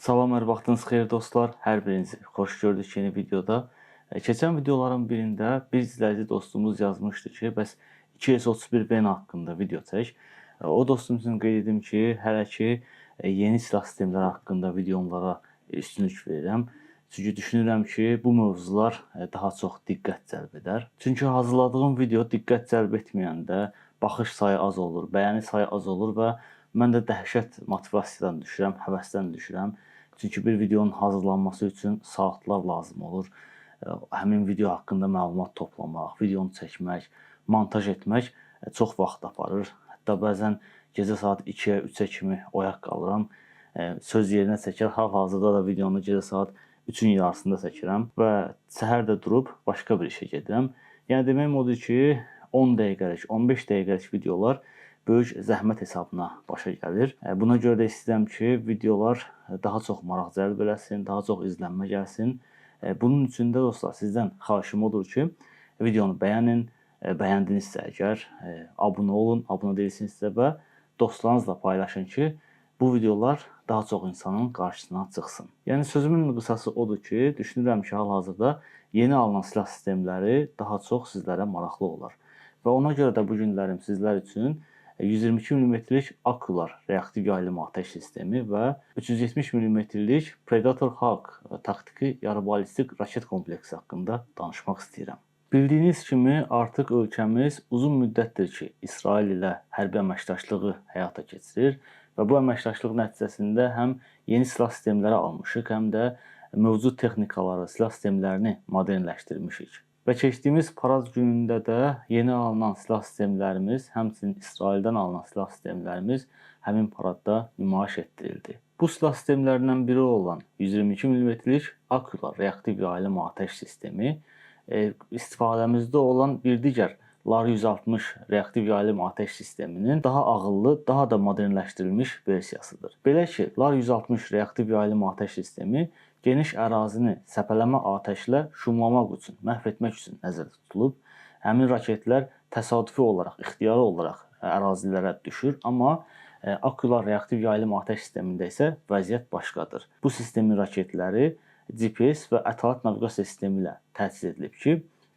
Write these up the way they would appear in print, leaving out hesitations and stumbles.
Salam, hər vaxtınız xeyir dostlar. Hər birinizi xoş gördük yeni videoda. Keçən videoların birində bir izləyici dostumuz yazmışdı ki, bəs 231 Ven haqqında video çək. O dostum üçün qeyd edim ki, hələ ki yeni silah sistemləri haqqında videolara üstünlük verirəm. Çünki düşünürəm ki, bu mövzular daha çox diqqət cəlb edər. Çünki hazırladığım video diqqət cəlb etməyəndə baxış sayı az olur, bəyəni sayı az olur və mən də dəhşət motivasiyadan düşürəm, həvəsdən düşürəm. Çünki bir videonun hazırlanması üçün saatlar lazım olur. Həmin video haqqında məlumat toplamaq, videonu çəkmək, montaj etmək çox vaxt aparır. Hətta bəzən gecə saat 2-yə, 3-ə kimi oyaq qalıram. Söz yerinə çəkər, hal-hazırda da videonu gecə saat 3-ün yarısında çəkirəm və səhər də durub başqa bir işə gedirəm. Yəni deməyim odur ki, 10 dəqiqəlik, 15 dəqiqəlik videolar böyük zəhmət hesabına başa gəlir. Buna görə də istəyirəm ki, videolar daha çox maraq cəlb eləsin, daha çox izlənmə gəlsin. Bunun üçün də dostlar, sizdən xahişim odur ki, videonu bəyənin, bəyəndinizsə əgər, abunə olun, abunə deyilsinizsə və dostlarınızla paylaşın ki, bu videolar daha çox insanın qarşısına çıxsın. Yəni sözümün qısası odur ki, düşünürəm ki, hal-hazırda yeni alınan silah sistemləri daha çox sizlərə maraqlı olar. Və ona görə də bu günlərim sizlər üçün 122 mm-lik Akular reaktiv yaylım atəş sistemi və 370 mm-lik Predator Hawk taktiki yarı-ballistik raket kompleksi haqqında danışmaq istəyirəm. Bildiyiniz kimi artıq ölkəmiz uzun müddətdir ki, İsrail ilə hərbi əməkdaşlığı həyata keçirir və bu əməkdaşlıq nəticəsində həm yeni silah sistemləri almışıq, həm də mövcud texnikaları, silah sistemlərini modernləşdirmişik. Və keçdiyimiz Paraz günündə də yeni alınan silah sistemlərimiz, həmçinin İsraildən alınan silah sistemlərimiz həmin paradda nümayiş etdirildi. Bu silah sistemlərindən biri olan 122 mm-lik Akular reaktiv yaylım atəş sistemi istifadəmizdə olan bir digər LAR 160 reaktiv yaylım atəş sisteminin daha ağıllı, daha da modernləşdirilmiş versiyasıdır. Belə ki, LAR 160 reaktiv yaylım atəş sistemi geniş ərazini səpələmə atəşlə şumlamaq üçün, məhv etmək üçün nəzərdə tutulub. Həmin raketlər təsadüfi olaraq, ixtiyari olaraq ərazilərə düşür, amma Akular reaktiv yaylım atəş sistemində isə vəziyyət başqadır. Bu sistemin raketləri GPS və ətalət naviqasiya sistemi ilə təchiz edilib ki,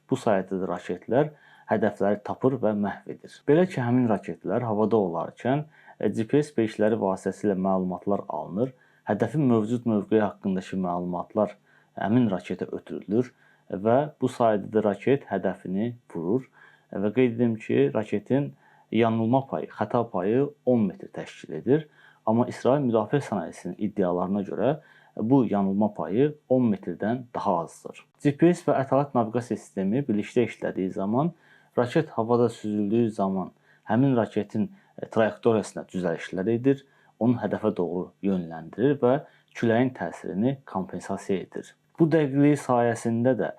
bu sayədə də raketlər hədəfləri tapır və məhv edir. Belə ki, həmin raketlər havada olarkən GPS beşləri vasitəsilə məlumatlar alınır. Hədəfin mövcud mövqeyi haqqındakı məlumatlar həmin raketə ötürülür və bu sayədə də raket hədəfini vurur. Və qeyd edim ki, raketin yanılma payı, xəta payı 10 metr təşkil edir. Amma İsrail müdafiə sənayesinin iddialarına görə bu yanılma payı 10 metrdən daha azdır. GPS və ətalət naviqasiya sistemi birlikdə işlədiyi zaman, raket havada süzüldüyü zaman həmin raketin trayektoriyasına düzəlişlər edir, onu hədəfə doğru yönləndirir və küləyin təsirini kompensasiya edir. Bu dəqiqlik sayəsində də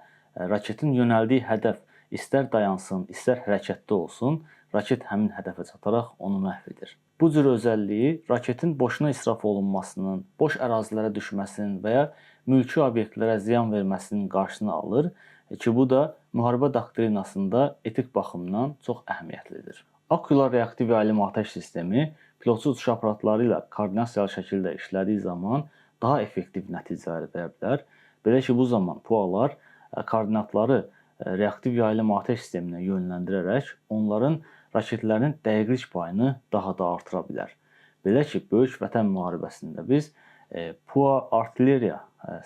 raketin yönəldiyi hədəf istər dayansın, istər hərəkətdə olsun, raket həmin hədəfə çataraq onu məhv edir. Bu cür özəlliyi raketin boşuna israf olunmasının, boş ərazilərə düşməsinin və ya mülki obyektlərə ziyan verməsinin qarşısını alır ki, bu da müharibə doktrinasında etik baxımdan çox əhəmiyyətlidir. Akular reaktiv yaylım atəş sistemi pilotsuz uçuş aparatları ilə koordinasiyalı şəkildə işlədiyi zaman daha effektiv nəticələr verə bilər. Belə ki, bu zaman PUA-lar koordinatları reaktiv yaylım atəş sisteminə yönləndirərək onların raketlərinin dəqiqlik payını daha da artıra bilər. Belə ki, böyük vətən müharibəsində biz PUA artilleriya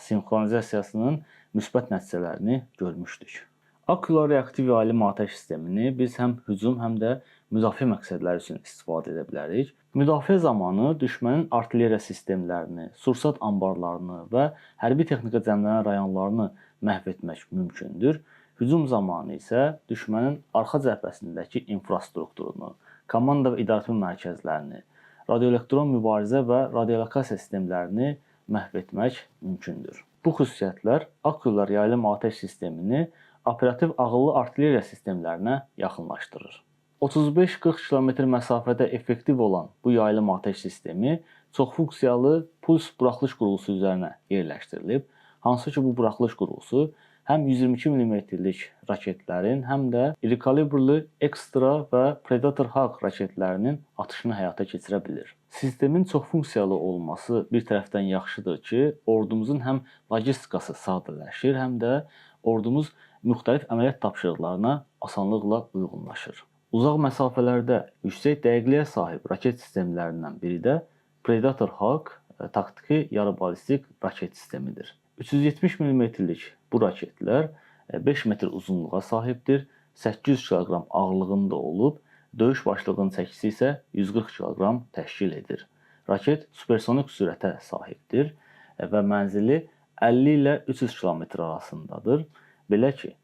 sinxronizasiyasının müsbət nəticələrini görmüşdük. Akular reaktiv yaylım atəş sistemini biz həm hücum, həm də müdafiə məqsədləri üçün istifadə edə bilərik. Müdafiə zamanı düşmənin artilleriya sistemlərini, sursat anbarlarını və hərbi texnika cəmlənən rayonlarını məhv etmək mümkündür. Hücum zamanı isə düşmənin arxa cəbhəsindəki infrastrukturunu, komanda və idarəetmə mərkəzlərini, radioelektron mübarizə və radiolokasiya sistemlərini məhv etmək mümkündür. Bu xüsusiyyətlər Akular yaylım atəş sistemini operativ ağıllı artilleriya sistemlərinə yaxınlaşdırır. 35-40 km məsafədə effektiv olan bu yaylım atəş sistemi çoxfunksiyalı puls buraxılış qurğusu üzərinə yerləşdirilib, hansı ki bu buraxılış qurğusu həm 122 mm-lik raketlərin, həm də iri kalibrli Extra və Predator Hawk raketlərinin atışını həyata keçirə bilir. Sistemin çoxfunksiyalı olması bir tərəfdən yaxşıdır ki, ordumuzun həm logistikası sadələşir, həm də ordumuz müxtəlif əməliyyat tapşırıqlarına asanlıqla uyğunlaşır. Uzaq məsafələrdə yüksək dəqiqliyə sahib raket sistemlərindən biri də Predator Hawk taktiki yarı ballistik raket sistemidir. 370 mm-lik bu raketlər 5 metr uzunluğa sahibdir, 800 kq ağırlığında olub, döyüş başlığının çəkisi isə 140 kq təşkil edir. Raket supersonik sürətə sahibdir və mənzili 50 ilə 300 km arasındadır. Belə ki,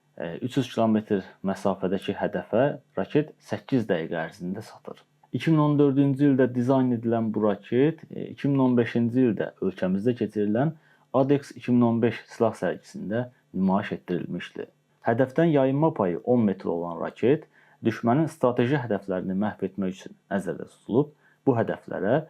300 km məsafədəki hədəfə raket 8 dəqiqə ərzində çatır. 2014-cü ildə dizayn edilən bu raket 2015-ci ildə ölkəmizdə keçirilən ADEX 2015 silah sərgisində nümayiş etdirilmişdi. Hədəfdən yayınma payı 10 metr olan raket düşmənin strateji hədəflərini məhv etmək üçün nəzərdə tutulub. Bu hədəflərə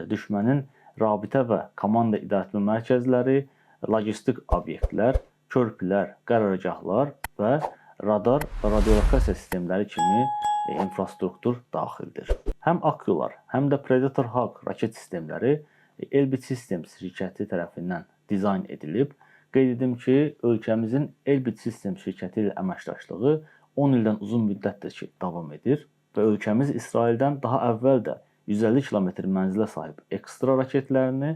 düşmənin rabitə və komanda idarəetmə mərkəzləri, logistik obyektlər, körpülər, qərargahlar və radar və radiolokasiya sistemləri kimi infrastruktur daxildir. Həm Akkular, həm də Predator Hawk raket sistemləri Elbit Systems şirkəti tərəfindən dizayn edilib. Qeyd edim ki, ölkəmizin Elbit Systems şirkəti ilə əməkdaşlığı 10 ildən uzun müddətdir ki, davam edir və ölkəmiz İsraildən daha əvvəl də 150 km mənzilə sahib Extra raketlərini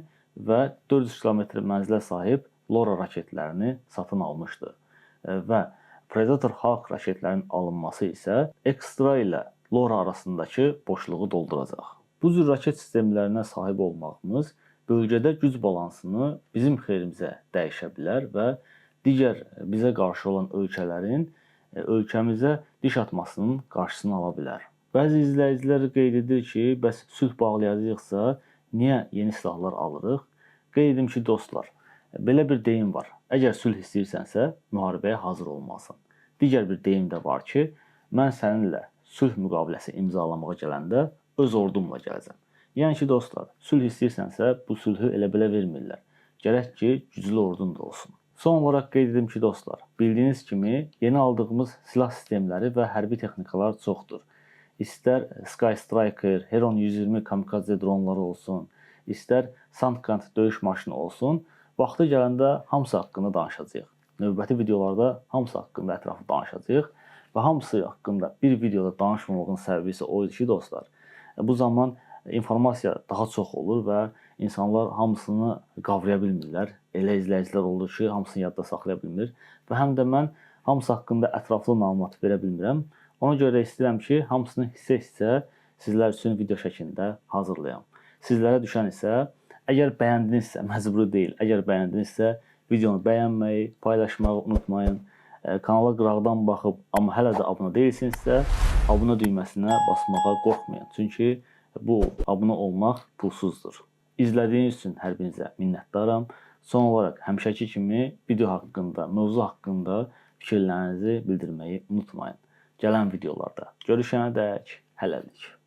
və 400 km mənzilə sahib LoRa raketlərini satın almışdı və Predator Hawk raketlərinin alınması isə Extra ilə LoRa arasındakı boşluğu dolduracaq. Bu cür raket sistemlərinə sahib olmağımız bölgədə güc balansını bizim xeyrimizə dəyişə bilər və digər bizə qarşı olan ölkələrin ölkəmizə diş atmasının qarşısını ala bilər. Bəzi izləyicilər qeyd edir ki, bəs sülh bağlayacaqsa niyə yeni silahlar alırıq? Qeyd edim ki, dostlar, belə bir deyim var. Əgər sülh istəyirsənsə, müharibəyə hazır olmalısan. Digər bir deyim də var ki, mən səninlə sülh müqaviləsi imzalamağa gələndə öz ordumla gələcəm. Yəni ki, dostlar, sülh istəyirsənsə, bu sülhü elə belə vermirlər. Gərək ki, güclü ordun da olsun. Son olaraq qeyd edim ki, dostlar, bildiyiniz kimi yeni aldığımız silah sistemləri və hərbi texnikalar çoxdur. İstər Sky Striker, Heron 120 kamikadze dronları olsun, istər Sandkant döyüş maşını olsun, vaxtı gələndə hamısı haqqında danışacağıq. Növbəti videolarda hamısı haqqında ətraflı danışacağıq və hamısı haqqında bir videoda danışmamağın səbəbi isə o idi ki, dostlar, bu zaman informasiya daha çox olur və insanlar hamısını qavraya bilmirlər. Elə izləyicilər olur ki, hamısını yadda saxlaya bilmir və həm də mən hamısı haqqında ətraflı məlumat verə bilmirəm. Ona görə istəyirəm ki, hamısını hissə-hissə sizlər üçün video şəklində hazırlayam. Sizlərə düşən isə, əgər bəyəndinizsə, məcburi deyil, əgər bəyəndinizsə, videonu bəyənməyi, paylaşmağı unutmayın. Kanala qıraqdan baxıb, amma hələ də abunə deyilsinizsə, abunə düyməsinə basmağa qorxmayın. Çünki bu abunə olmaq pulsuzdur. İzlədiyiniz üçün hər birinizə minnətdaram. Son olaraq həmişəki kimi video haqqında, mövzu haqqında fikirlərinizi bildirməyi unutmayın. Gələn videolarda görüşənədək hələlik.